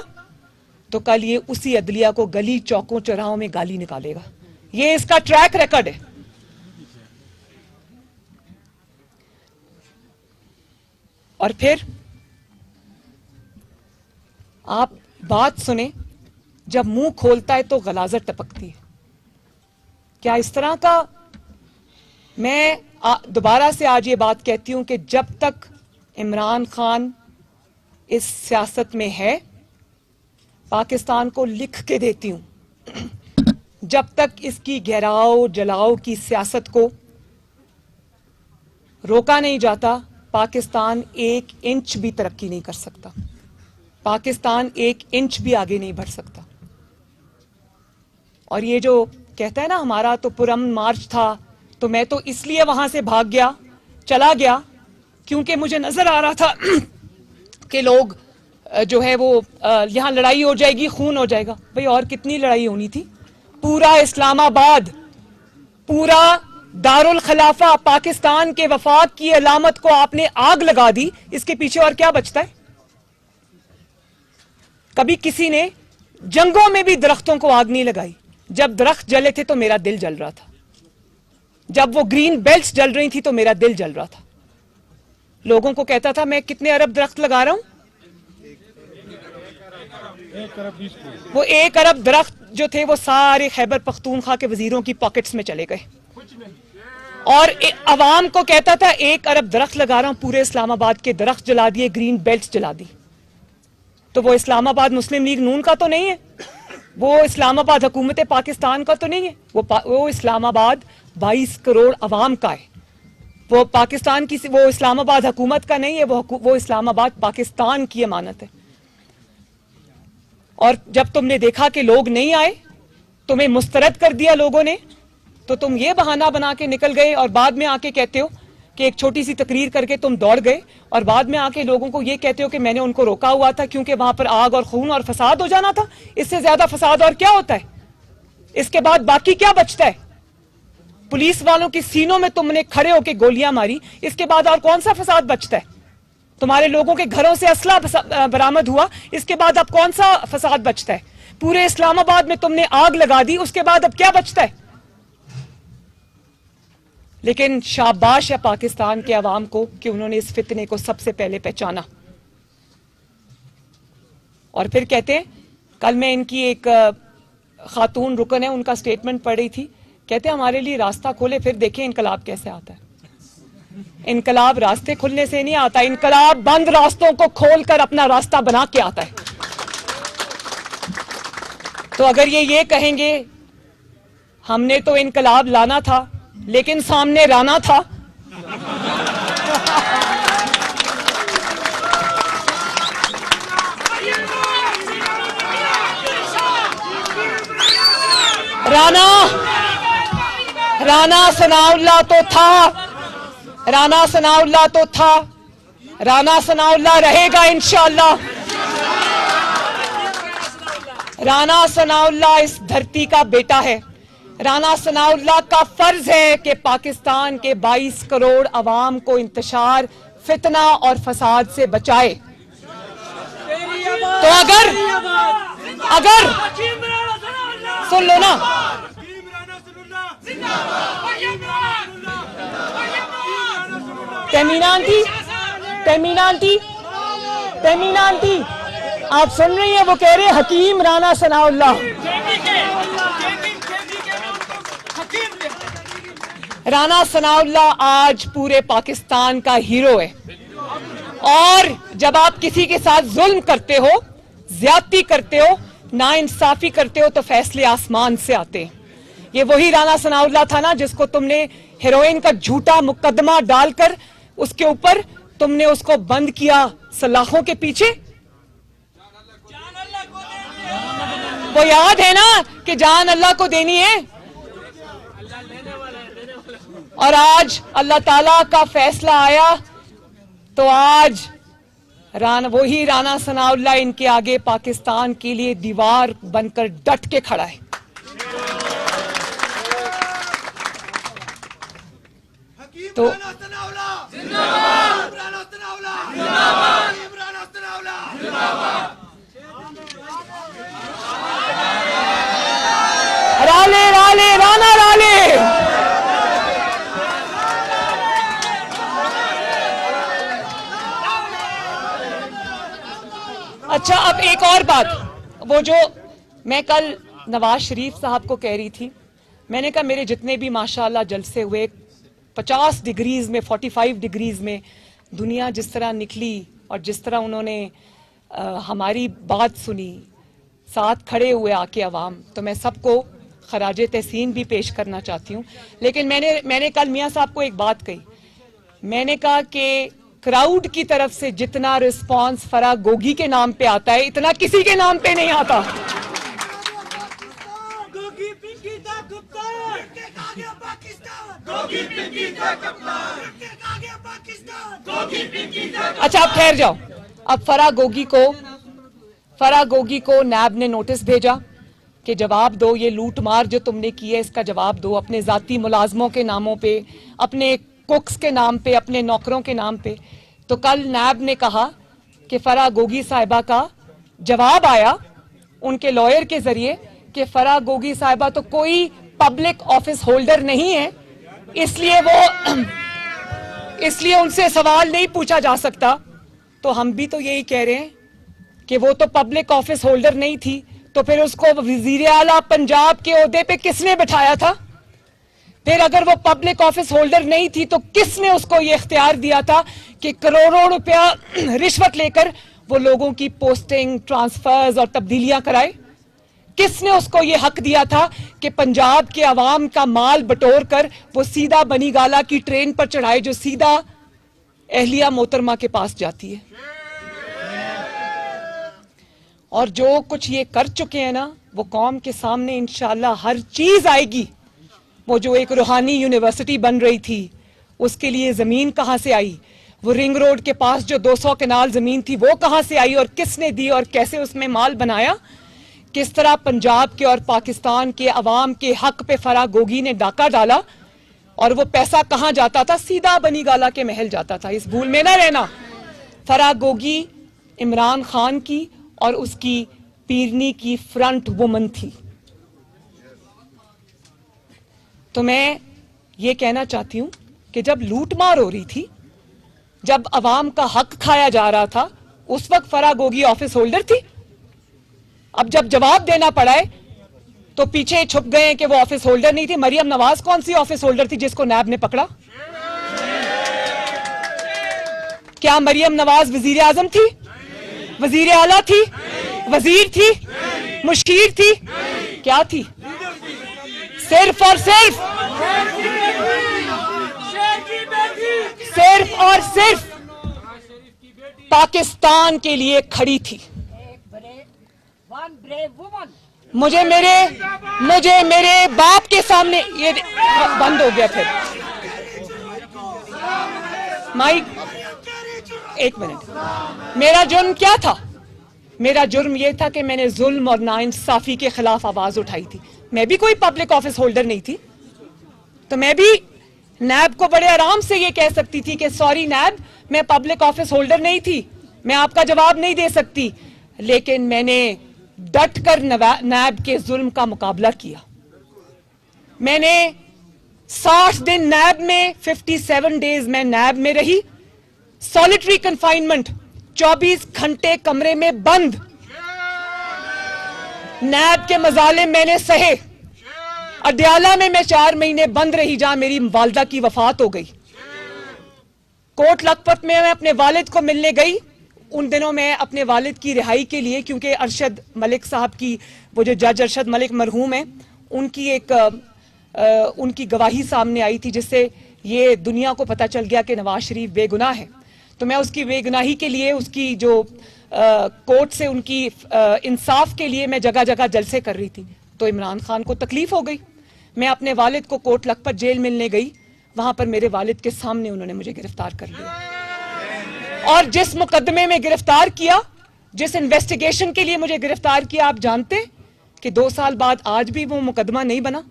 تو کل یہ اسی عدلیہ کو گلی چوکوں چوراہوں میں گالی نکالے گا. یہ اس کا ٹریک ریکارڈ ہے. اور پھر آپ بات سنیں, جب منہ کھولتا ہے تو غلاظت ٹپکتی ہے. کیا اس طرح کا؟ میں دوبارہ سے آج یہ بات کہتی ہوں کہ جب تک عمران خان اس سیاست میں ہے, پاکستان کو لکھ کے دیتی ہوں, جب تک اس کی گھیراؤ جلاؤ کی سیاست کو روکا نہیں جاتا, پاکستان 1 انچ بھی ترقی نہیں کر سکتا. پاکستان 1 انچ بھی آگے نہیں بڑھ سکتا. اور یہ جو کہتا ہے نا ہمارا تو پرامن مارچ تھا, تو میں تو اس لیے وہاں سے بھاگ گیا, چلا گیا, کیونکہ مجھے نظر آ رہا تھا کہ لوگ جو ہے وہ یہاں لڑائی ہو جائے گی, خون ہو جائے گا. بھئی اور کتنی لڑائی ہونی تھی؟ پورا اسلام آباد, پورا دارالخلافہ پاکستان کے وفاق کی علامت کو آپ نے آگ لگا دی. اس کے پیچھے اور کیا بچتا ہے؟ کبھی کسی نے جنگوں میں بھی درختوں کو آگ نہیں لگائی. جب درخت جلے تھے تو میرا دل جل رہا تھا. جب وہ گرین بیلٹس جل رہی تھی تو میرا دل جل رہا تھا. لوگوں کو کہتا تھا میں کتنے ارب درخت لگا رہا ہوں. وہ 1 ارب درخت جو تھے وہ سارے خیبر پختونخوا کے وزیروں کی پاکٹس میں چلے گئے. اور عوام کو کہتا تھا 1 ارب درخت لگا رہا ہوں, پورے اسلام آباد کے درخت جلا دیے, گرین بیلٹس جلا دی. تو وہ اسلام آباد مسلم لیگ نون کا تو نہیں ہے, وہ اسلام آباد حکومت پاکستان کا تو نہیں ہے, وہ اسلام آباد 22 کروڑ عوام کا ہے. وہ پاکستان کی, وہ اسلام آباد حکومت کا نہیں ہے, وہ اسلام آباد پاکستان کی امانت ہے. اور جب تم نے دیکھا کہ لوگ نہیں آئے, تمہیں مسترد کر دیا لوگوں نے, تو تم یہ بہانہ بنا کے نکل گئے اور بعد میں آ کے کہتے ہو کہ ایک چھوٹی سی تقریر کر کے تم دوڑ گئے, اور بعد میں آ کے لوگوں کو یہ کہتے ہو کہ میں نے ان کو روکا ہوا تھا کیونکہ وہاں پر آگ اور خون اور فساد ہو جانا تھا. اس سے زیادہ فساد اور کیا ہوتا ہے؟ اس کے بعد باقی کیا بچتا ہے؟ پولیس والوں کی سینوں میں تم نے کھڑے ہو کے گولیاں ماری, اس کے بعد اور کون سا فساد بچتا ہے؟ تمہارے لوگوں کے گھروں سے اسلحہ برآمد ہوا, اس کے بعد اب کون سا فساد بچتا ہے؟ پورے اسلام آباد میں تم نے آگ لگا دی, اس کے بعد اب کیا بچتا ہے؟ لیکن شاباش ہے پاکستان کے عوام کو کہ انہوں نے اس فتنے کو سب سے پہلے پہچانا. اور پھر کہتے ہیں, کل میں ان کی ایک خاتون رکن ہے, ان کا سٹیٹمنٹ پڑھ رہی تھی, کہتے ہیں ہمارے لیے راستہ کھولے, پھر دیکھیں انقلاب کیسے آتا ہے. انقلاب راستے کھلنے سے نہیں آتا, انقلاب بند راستوں کو کھول کر اپنا راستہ بنا کے آتا ہے. تو اگر یہ کہیں گے ہم نے تو انقلاب لانا تھا لیکن سامنے رانا تھا, رانا ثناء اللہ تو تھا, رانا ثناء اللہ تو تھا, رانا ثناء اللہ رہے گا انشاءاللہ. رانا ثناء اللہ اس دھرتی کا بیٹا ہے. رانا ثناء اللہ کا فرض ہے کہ پاکستان کے 22 کروڑ عوام کو انتشار, فتنہ اور فساد سے بچائے. تو اگر سن لو نا, تیمینہ آنٹی آپ سن رہی ہیں, وہ کہہ رہے حکیم رانا ثناء اللہ. رانا ثناء اللہ آج پورے پاکستان کا ہیرو ہے. اور جب آپ کسی کے ساتھ ظلم کرتے ہو, زیادتی کرتے ہو, ناانصافی کرتے ہو, تو فیصلے آسمان سے آتے ہیں. یہ وہی رانا ثناء اللہ تھا نا جس کو تم نے ہیروئن کا جھوٹا مقدمہ ڈال کر اس کے اوپر تم نے اس کو بند کیا سلاخوں کے پیچھے. وہ یاد ہے نا کہ جان اللہ کو دینی ہے. اور آج اللہ تعالیٰ کا فیصلہ آیا تو آج وہی رانا ثناء اللہ ان کے آگے پاکستان کے لیے دیوار بن کر ڈٹ کے کھڑا ہے. حکیم تو رالے رالے رانا رالے. اچھا اب ایک اور بات, وہ جو میں کل نواز شریف صاحب کو کہہ رہی تھی, میں نے کہا میرے جتنے بھی ماشاءاللہ جلسے ہوئے 50 ڈگریز میں 45 ڈگریز میں دنیا جس طرح نکلی اور جس طرح انہوں نے ہماری بات سنی, ساتھ کھڑے ہوئے آ کے عوام, تو میں سب کو خراج تحسین بھی پیش کرنا چاہتی ہوں. لیکن میں نے کل میاں صاحب کو ایک بات کہی, میں نے کہا کہ کراؤڈ کی طرف سے جتنا رسپانس فرا گوگی کے نام پہ آتا ہے اتنا کسی کے نام پہ نہیں آتا. اچھا اب ٹھہر جاؤ. اب فرا گوگی کو نیب نے نوٹس بھیجا کہ جواب دو, یہ لوٹ مار جو تم نے کی ہے اس کا جواب دو, اپنے ذاتی ملازموں کے ناموں پہ, اپنے کوکس کے نام پہ, اپنے نوکروں کے نام پہ. تو کل نیب نے کہا کہ فرا گوگی صاحبہ کا جواب آیا ان کے لائر کے ذریعے کہ فرا گوگی صاحبہ تو کوئی پبلک آفس ہولڈر نہیں ہے, اس لیے ان سے سوال نہیں پوچھا جا سکتا. تو ہم بھی تو یہی کہہ رہے ہیں کہ وہ تو پبلک آفس ہولڈر نہیں تھی, تو پھر اس کو وزیر اعلیٰ پنجاب کے عہدے پہ کس نے بٹھایا تھا؟ پھر اگر وہ پبلک آفس ہولڈر نہیں تھی تو کس نے اس کو یہ اختیار دیا تھا کہ کروڑوں روپیہ رشوت لے کر وہ لوگوں کی پوسٹنگ, ٹرانسفرز اور تبدیلیاں کرائے؟ کس نے اس کو یہ حق دیا تھا کہ پنجاب کے عوام کا مال بٹور کر وہ سیدھا بنی گالا کی ٹرین پر چڑھائے جو سیدھا اہلیہ محترمہ کے پاس جاتی ہے؟ اور جو کچھ یہ کر چکے ہیں نا, وہ قوم کے سامنے انشاءاللہ ہر چیز آئے گی. وہ جو ایک روحانی یونیورسٹی بن رہی تھی اس کے لیے زمین کہاں سے آئی, وہ رنگ روڈ کے پاس جو 200 کنال زمین تھی وہ کہاں سے آئی اور کس نے دی اور کیسے اس میں مال بنایا, کس طرح پنجاب کے اور پاکستان کے عوام کے حق پہ فرا گوگی نے ڈاکہ ڈالا, اور وہ پیسہ کہاں جاتا تھا؟ سیدھا بنی گالا کے محل جاتا تھا. اس بھول میں نہ رہنا, فرا گوگی عمران خان کی اور اس کی پیرنی کی فرنٹ وومن تھی. تو میں یہ کہنا چاہتی ہوں کہ جب لوٹ مار ہو رہی تھی, جب عوام کا حق کھایا جا رہا تھا, اس وقت فرا گوگی آفس ہولڈر تھی. اب جب جواب دینا پڑا ہے تو پیچھے چھپ گئے ہیں کہ وہ آفس ہولڈر نہیں تھی. مریم نواز کون سی آفس ہولڈر تھی جس کو نیب نے پکڑا؟ کیا مریم نواز وزیر اعظم تھی؟ وزیر اعلیٰ تھی؟ وزیر تھی؟ مشیر تھی؟ کیا تھی؟ صرف اور صرف پاکستان کے لیے کھڑی تھی. مجھے میرے باپ کے سامنے یہ بند ہو گیا. پھر مائک ایک منٹ. میرا جرم کیا تھا؟ میرا جرم یہ تھا کہ میں نے ظلم اور ناانصافی کے خلاف آواز اٹھائی تھی. میں بھی کوئی پبلک آفس ہولڈر نہیں تھی, تو میں بھی نیب کو بڑے آرام سے یہ کہہ سکتی تھی کہ سوری نیب, میں پبلک آفس ہولڈر نہیں تھی, میں آپ کا جواب نہیں دے سکتی. لیکن میں نے ڈٹ کر نیب کے ظلم کا مقابلہ کیا. میں نے 60 دن نیب میں, 57 ڈیز میں نیب میں رہی, سولیٹری کنفائنمنٹ, 24 گھنٹے کمرے میں بند. نیب کے مظالم میں نے سہے. اڈیالہ میں 4 مہینے بند رہی جہاں میری والدہ کی وفات ہو گئی. کوٹ لکھپت میں اپنے والد کو ملنے گئی. ان دنوں میں اپنے والد کی رہائی کے لیے, کیونکہ ارشد ملک صاحب کی, وہ جو جج ارشد ملک مرحوم ہیں, ان کی گواہی سامنے آئی تھی جس سے یہ دنیا کو پتہ چل گیا کہ نواز شریف بے گناہ ہے. تو میں اس کی بے گناہی کے لیے, اس کی جو کورٹ سے ان کی انصاف کے لیے میں جگہ جگہ جلسے کر رہی تھی. تو عمران خان کو تکلیف ہو گئی. میں اپنے والد کو کوٹ لکھپت جیل ملنے گئی, وہاں پر میرے والد کے سامنے انہوں نے مجھے گرفتار کر لیا. اور جس مقدمے میں گرفتار کیا, جس انویسٹیگیشن کے لیے مجھے گرفتار کیا, آپ جانتے کہ 2 سال بعد آج بھی وہ مقدمہ نہیں بنا,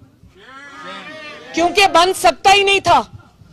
کیونکہ بن سکتا ہی نہیں تھا.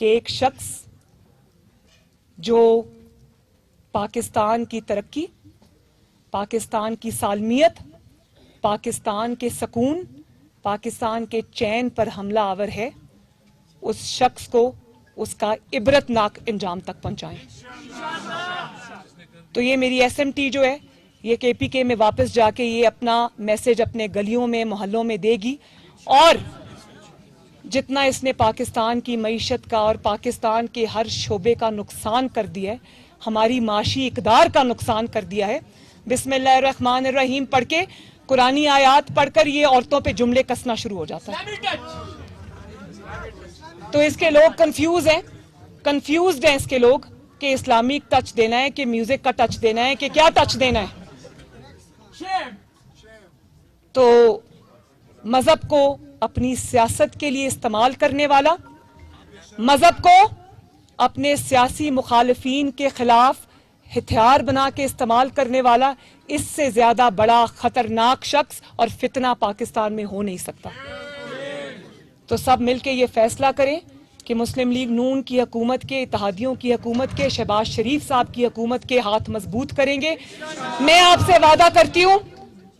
کہ ایک شخص جو پاکستان کی ترقی، پاکستان کی سالمیت، پاکستان کے سکون، پاکستان کے چین پر حملہ آور ہے، اس شخص کو اس کا عبرتناک انجام تک پہنچائیں۔ تو یہ میری ایس ایم ٹی جو ہے یہ کے پی کے میں واپس جا کے یہ اپنا میسج اپنے گلیوں میں محلوں میں دے گی، اور جتنا اس نے پاکستان کی معیشت کا اور پاکستان کے ہر شعبے کا نقصان کر دیا ہے، ہماری معاشی اقدار کا نقصان کر دیا ہے، بسم اللہ الرحمن الرحیم پڑھ کے، قرآنی آیات پڑھ کر یہ عورتوں پہ جملے کسنا شروع ہو جاتا ہے۔ تو اس کے لوگ کنفیوزڈ ہیں اس کے لوگ کہ اسلامک ٹچ دینا ہے کہ میوزک کا ٹچ دینا ہے کہ کیا ٹچ دینا ہے۔ تو مذہب کو اپنی سیاست کے لیے استعمال کرنے والا، مذہب کو اپنے سیاسی مخالفین کے خلاف ہتھیار بنا کے استعمال کرنے والا، اس سے زیادہ بڑا خطرناک شخص اور فتنہ پاکستان میں ہو نہیں سکتا۔ تو سب مل کے یہ فیصلہ کریں کہ مسلم لیگ نون کی حکومت کے، اتحادیوں کی حکومت کے، شہباز شریف صاحب کی حکومت کے ہاتھ مضبوط کریں گے۔ میں آپ سے وعدہ کرتی ہوں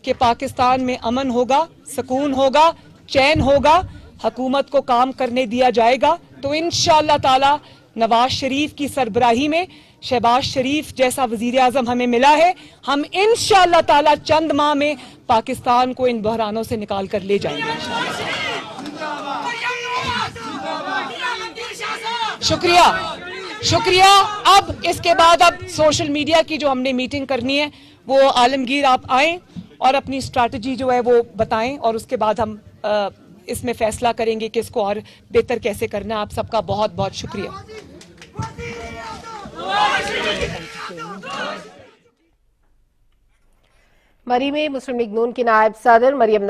کہ پاکستان میں امن ہوگا، سکون ہوگا، چین ہوگا، حکومت کو کام کرنے دیا جائے گا، تو انشاءاللہ تعالی نواز شریف کی سربراہی میں شہباز شریف جیسا وزیر اعظم ہمیں ملا ہے، ہم انشاءاللہ تعالی چند ماہ میں پاکستان کو ان بحرانوں سے نکال کر لے جائیں گے۔ شکریہ۔ اب اس کے بعد اب سوشل میڈیا کی جو ہم نے میٹنگ کرنی ہے، وہ عالمگیر آپ آئیں اور اپنی اسٹریٹجی جو ہے وہ بتائیں، اور اس کے بعد ہم اس میں فیصلہ کریں گے کہ اس کو اور بہتر کیسے کرنا ہے۔ آپ سب کا بہت بہت شکریہ۔ مری میں مسلم لیگ نون کی نائب صدر مریم